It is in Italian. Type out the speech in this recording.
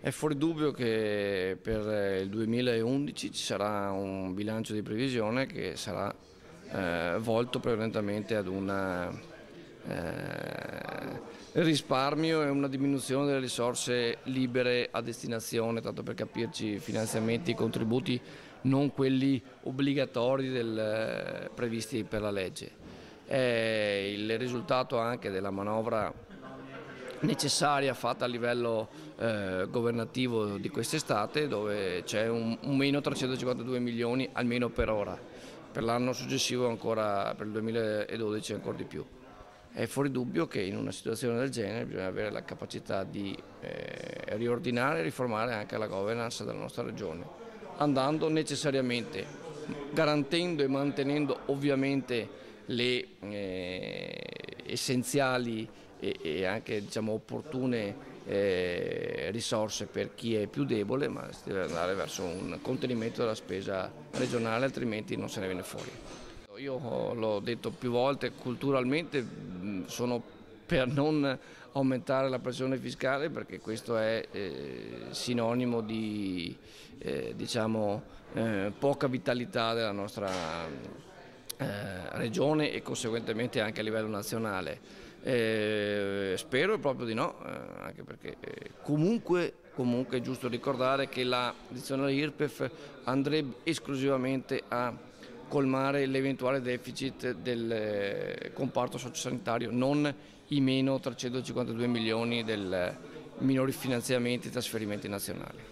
È fuori dubbio che per il 2011 ci sarà un bilancio di previsione che sarà volto prevalentemente ad un risparmio e una diminuzione delle risorse libere a destinazione, tanto per capirci, finanziamenti, contributi, non quelli obbligatori previsti per la legge. È il risultato anche della manovra necessaria fatta a livello governativo di quest'estate, dove c'è un meno 352 milioni almeno per ora, per l'anno successivo ancora, per il 2012 ancora di più. È fuori dubbio che in una situazione del genere bisogna avere la capacità di riordinare e riformare anche la governance della nostra regione, andando necessariamente, garantendo e mantenendo ovviamente le essenziali e anche opportune risorse per chi è più debole, ma si deve andare verso un contenimento della spesa regionale, altrimenti non se ne viene fuori. Io l'ho detto più volte, culturalmente sono per non aumentare la pressione fiscale, perché questo è sinonimo di poca vitalità della nostra regione e conseguentemente anche a livello nazionale. Spero proprio di no, anche perché comunque è giusto ricordare che l'addizionale IRPEF andrebbe esclusivamente a colmare l'eventuale deficit del comparto sociosanitario, non i meno 352 milioni del minori finanziamenti e trasferimenti nazionali.